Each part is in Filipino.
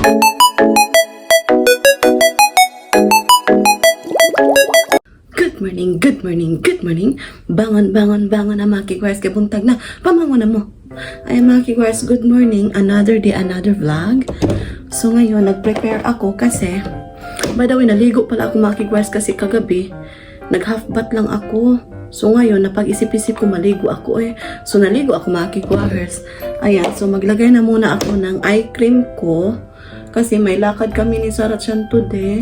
Good morning. Bangon na mga kigwars, kay buntag na, pamangon na mo. Ay mga kigwars, good morning, another day, another vlog. So ngayon, nag-prepare ako kasi, by the way, naligo pala ako mga kigwars kasi kagabi, nag-half bath lang ako. So ngayon, napag-isip-isip ko, maligo ako eh. So naligo ako mga kigwars. Ayan, so maglagay na muna ako ng eye cream ko, kasi may lakad kami ni Sarah Chan today.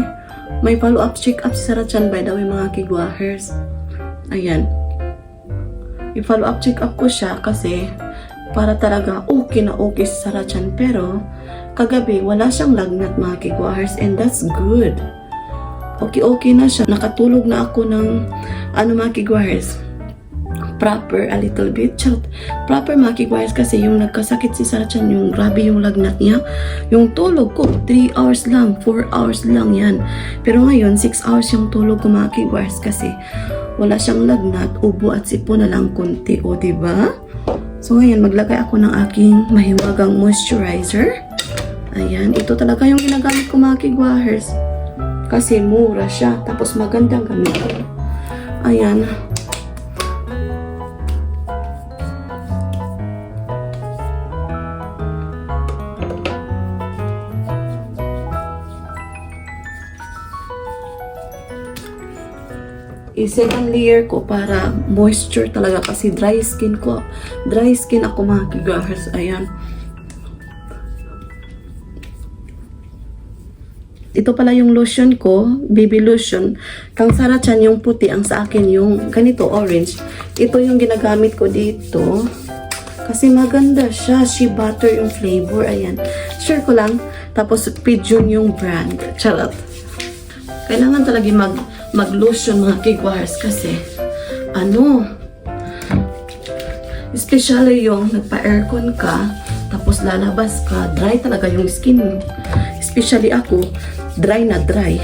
May follow-up check-up si Sarah Chan, by the way, mga kigwahers. Ayan. I-follow-up check-up ko siya kasi para talaga okay na okay si Sarah Chan. Pero, kagabi, wala siyang lagnat, mga kigwahers, and that's good. Okay na siya. Nakatulog na ako ng, mga kigwahers, proper a little bit. Proper mga kigwahers kasi yung nagkasakit si Sarah Chan, yung grabe yung lagnat niya. Yung tulog ko, 3 hours lang, 4 hours lang yan. Pero ngayon, 6 hours yung tulog ko mga kigwahers kasi wala siyang lagnat, ubo at sipo na lang konti. O, diba? So ngayon, maglagay ako ng aking mahiwagang moisturizer. Ayan, ito talaga yung ginagamit ko mga kigwahers. Kasi mura siya, tapos magandang gamitin. Ayan. I-second layer ko para moisture talaga kasi dry skin ko. Dry skin ako mga kigahers. Ayan. Ito pala yung lotion ko, baby lotion. Kang Sarah Chan yung puti, ang sa akin yung ganito orange. Ito yung ginagamit ko dito. Kasi maganda siya. Shea butter yung flavor. Ayan. Share ko lang. Tapos Pigeon yung brand. Charot. Kailangan talaga mag-lotion mga kigwahers kasi especially yung nagpa-aircon ka tapos lalabas ka, dry talaga yung skin mo. Especially ako, dry na dry.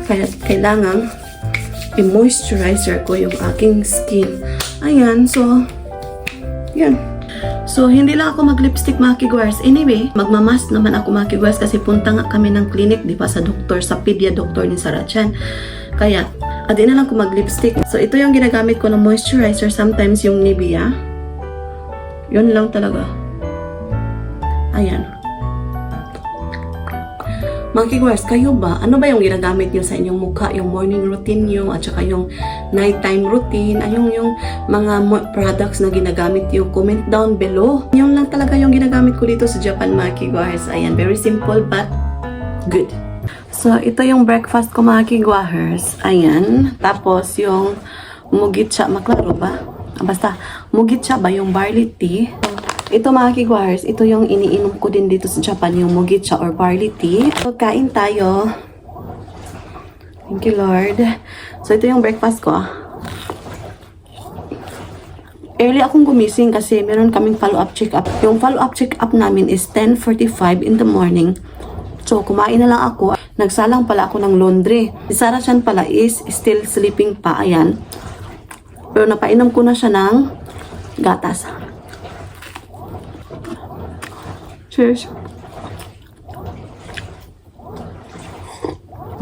Kaya kailangan i-moisturizer ko yung aking skin. Ayan, so yan. So, hindi lang ako mag-lipstick mga kigwars. Anyway, magmamask naman ako mga kigwars kasi punta nga kami ng clinic, di ba, sa doktor, sa pedia doktor ni Sarah Chan. Kaya, adi na lang ko mag-lipstick. So, ito yung ginagamit ko ng moisturizer. Sometimes yung Nivea. Yun lang talaga. Ayan. Mga kigwars, kayo ba? Ano ba yung ginagamit nyo sa inyong mukha? Yung morning routine nyo at saka yung nighttime routine? Ayun yung mga products na ginagamit nyo. Comment down below. Yun lang talaga yung ginagamit ko dito sa Japan mga kigwars. Ayan, very simple but good. So, ito yung breakfast ko mga kigwahers. Ayan. Tapos, yung mugitcha. Maklaro ba? Basta, mugitcha ba yung barley tea? Ito mga kigwahers, ito yung iniinom ko din dito sa Japan, yung mugitcha or barley tea. So, kain tayo. Thank you, Lord. So, ito yung breakfast ko. Early akong gumising kasi meron kaming follow-up check-up. Yung follow-up check-up namin is 10:45 in the morning. So, kumain na lang ako. Nagsalang pala ako ng laundry. Si Sarah Chan pala is still sleeping pa. Ayan. Pero napainom ko na siya ng gatas. Cheers.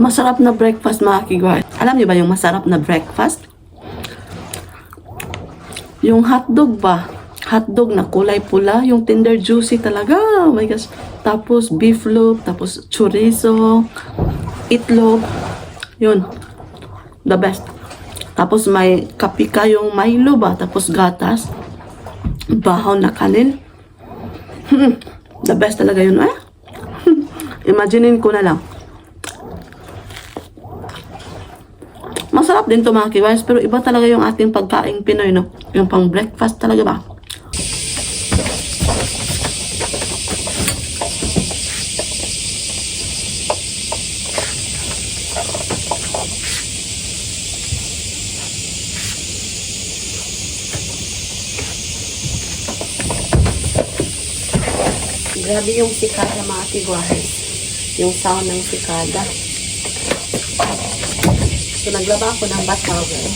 Masarap na breakfast mga kigwars. Alam niyo ba yung masarap na breakfast? Yung hotdog ba? Hotdog na kulay pula. Yung tender juicy talaga. Oh my gosh. Tapos beef loaf. Tapos chorizo. Itlog. Yun. The best. Tapos may kapika yung Milo ba? Tapos gatas. Bahaw na kanin. The best talaga yun, eh? Imaginein ko na lang. Masarap din to mga kigwars, pero iba talaga yung ating pagkaing Pinoy, no? Yung pang breakfast talaga ba? Grabe yung sikada mga kigwahers. Yung sound ng sikada. So, naglaba ako ng bath towel.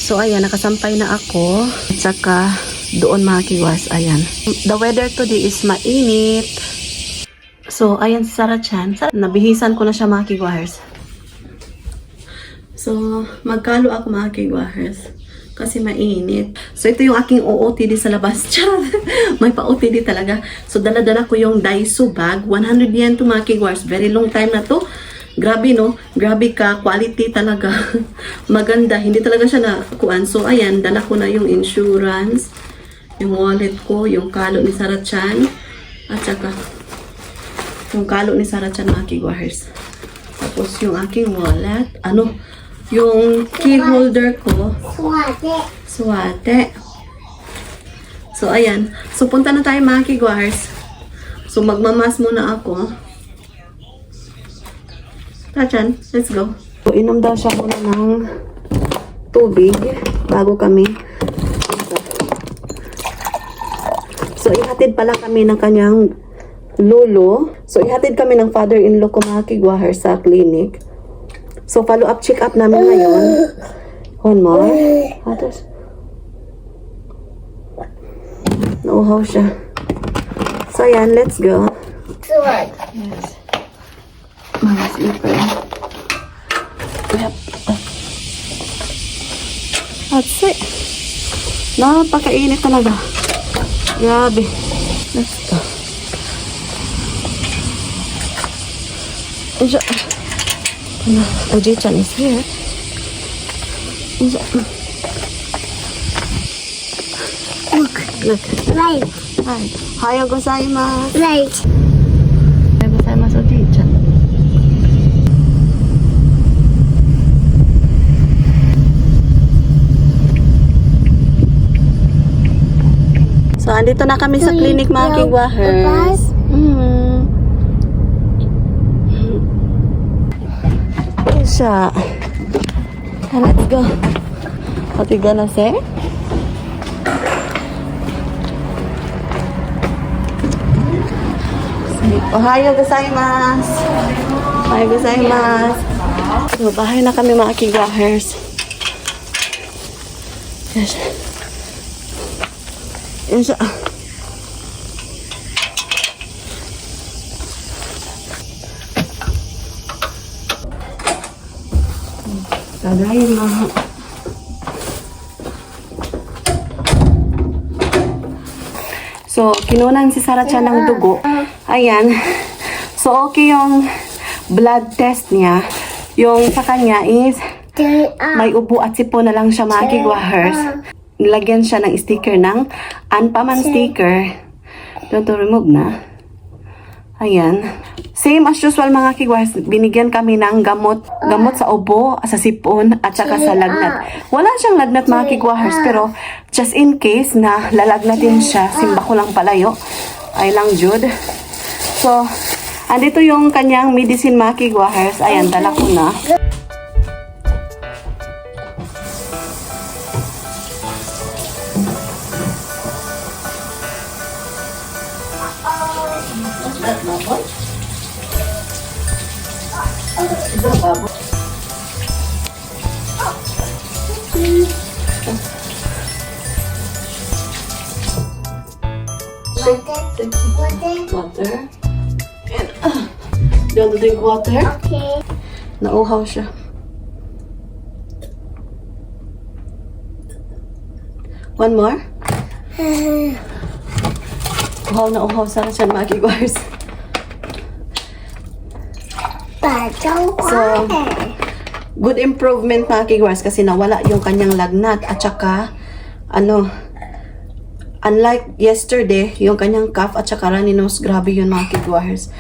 So, ayan, nakasampay na ako. At saka, doon mga kiwas, ayan. The weather today is mainit. So, ayan si Sarah Chan. Nabihisan ko na siya mga kiwas. So, magkalo ako mga kiwas. Kasi mainit. So, ito yung aking OOTD sa labas. Charot! May pa-OOTD talaga. So, dala-dala ko yung Daiso bag. 100 yen to mga kiwas. Very long time na to. Grabe, no? Grabe ka. Quality talaga. Maganda. Hindi talaga siya nakuan. So, ayan. Dala ko na yung insurance. Yung wallet ko. Yung kalo ni Sarah Chan. At saka, yung kalo ni Sarah Chan mga kiwas. Tapos, yung aking wallet. Yung key holder ko. Suwate. So, ayan. So, punta na tayo mga kigwars. So, magmamas muna ako. Tachan, let's go. So, inom daw siya muna ng tubig bago kami. So, ihatid pala kami ng kanyang lolo. So, ihatid kami ng father-in-law ko mga kigwars sa clinic. So, follow-up, check-up namin ngayon. One more. Others. Nauhaw siya. So, ayan, let's go. Yes. Mga slipper. Yep. That's it. Napakainit talaga. Grabe. Let's go. Enjoy. Oji-chan is here. Look. Right. Hi. Hayo gozaimasu. Right. Hayo gozaimasu, Oji-chan. So, andito na kami sa clinic mga kigwahers. Siya. Let's go. What you gonna say? Ohayo gozaimasu. Ohayo gozaimasu. So, bahay na kami mga kigwahers. Yes. Yan siya. Tadayma. So, kinunan si Sarah Chan ng dugo. Ayan. So, okay yung blood test niya. Yung sa kanya is may ubo at sipo na lang siya mga kigwahers. Nilagyan siya ng sticker ng Anpaman sticker. Don't to remove na. Ayan. Same as usual mga kigwars, binigyan kami ng gamot sa ubo, sa sipon, at saka sa lagnat. Wala siyang lagnat mga kigwars, pero just in case na lalagnatin siya, simba ko lang palayo, ay lang jud. So, andito yung kanyang medicine mga kigwars. Ayan, dala ko na. Water. And, do you want to drink water? Okay. Nauhaw siya. One more? Uhaw na uhaw sa siya mga kigwars. So, good improvement mga kigwars kasi nawala yung kanyang lagnat at saka unlike yesterday, yung kanyang cough at saka runny nose, grabe yun mga kigwars.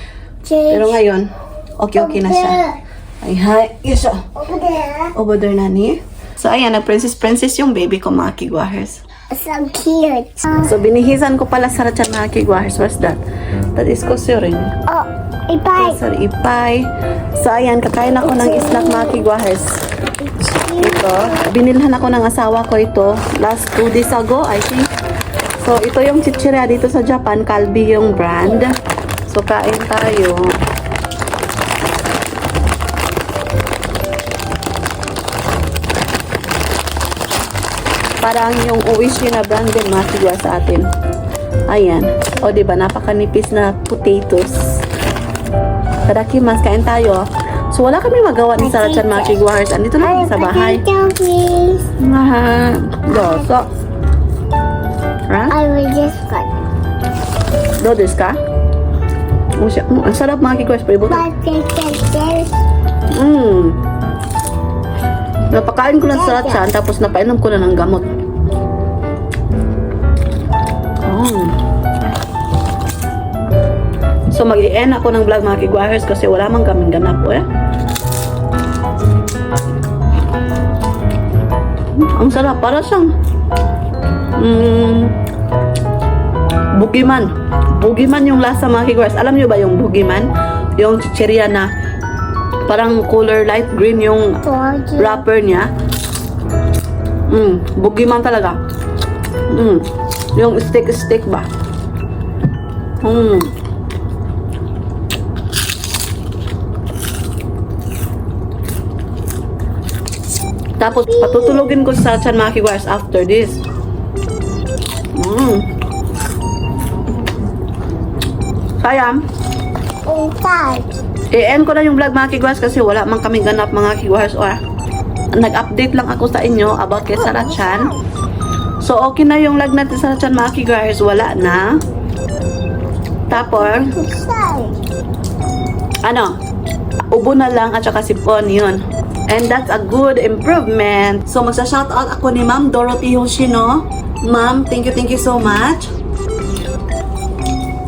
Pero ngayon, okay na siya. Ay, yes siya. Over there, nani. So, ayan, nag-princess yung baby ko mga kigwars. So cute. So, binihisan ko pala sa ratchan mga kigwars. What's that? That is kosurin. Oh, ipay. Sorry, ipay. So, ayan, kakain ako ng snack mga kigwahers. Ito, binilhan ako ng asawa ko ito last 2 days ago, I think. So, ito yung chichirya dito sa Japan, Calbee yung brand. So, kain tayo. Parang yung Oishi na brand din matigwa sa atin. Ayan. O, diba? Napakanipis na potatoes. Tadakimasu, kain tayo. So, wala kami magawa ni Sarah-chan mga kigwars. Andito lang kami sa bahay. Potato, please. Doso. Ha? I will just cut. Dodes ka? Ang sarap mga kigwars. Potatoes. Napakain ko lang sa Sarah-chan, tapos napainom ko na ng gamot. So, mag-i-end ako ng vlog mga kigwahers kasi wala mang kaming ganap eh. Ang sarap. Para siyang bugiman. Bugiman yung lasa mga kigwahers. Alam nyo ba yung bugiman? Yung chichirya na parang color light green yung wrapper niya. Bugiman talaga. Yung stick ba? Tapos patutulogin ko sa Chan mga kigwars after this. Sayang. I-end ko na yung vlog mga kigwars kasi wala man kaming ganap mga kigwars. Nag-update lang ako sa inyo about kay Sarah-chan. So okay na yung vlog natin sa Sarah-chan mga kigwars. Wala na. Tapos ubo na lang at saka sipon yun. And that's a good improvement. So magsa-shoutout ako ni Ma'am Dorothy Hoshino. Ma'am, thank you so much.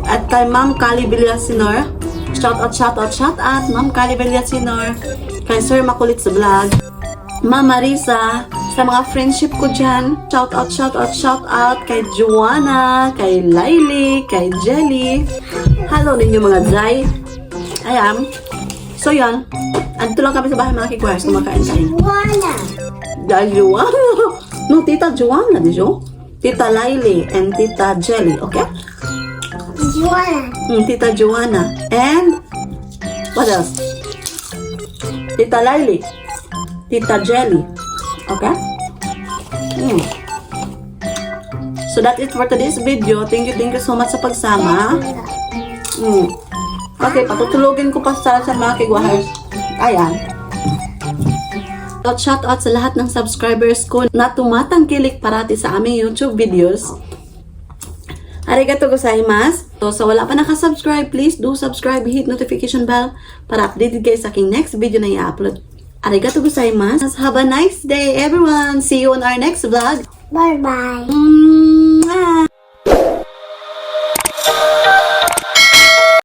At kay Ma'am Kali Villasinor. Shoutout, Ma'am Kali Villasinor. Kay Sir Makulit sa vlog. Ma'am Marisa. Sa mga friendship ko dyan. Shoutout kay Joanna, kay Laili, kay Jelly. Hello ninyo mga Zay. Ayan. So yan. Andito lang kami sa bahay mga kigwars. Kumakain tayo. Joanna. No, Tita Joanna, di jo? Tita Laili and Tita Jelly, okay? Tita Joanna. And what else? Tita Laili. Tita Jelly. Okay? So that's it for today's video. Thank you so much sa pagsama. Okay, patutulogin ko pa sa mga kigwahers. Ayan. Shoutout sa lahat ng subscribers ko na tumatangkilik parati sa aming YouTube videos. Arigatou gozaimasu. So, sa wala pa nakasubscribe, please do subscribe, hit notification bell para updated kayo sa aking next video na i-upload. Arigatou gozaimasu. Have a nice day, everyone. See you on our next vlog. Bye-bye. Mwah!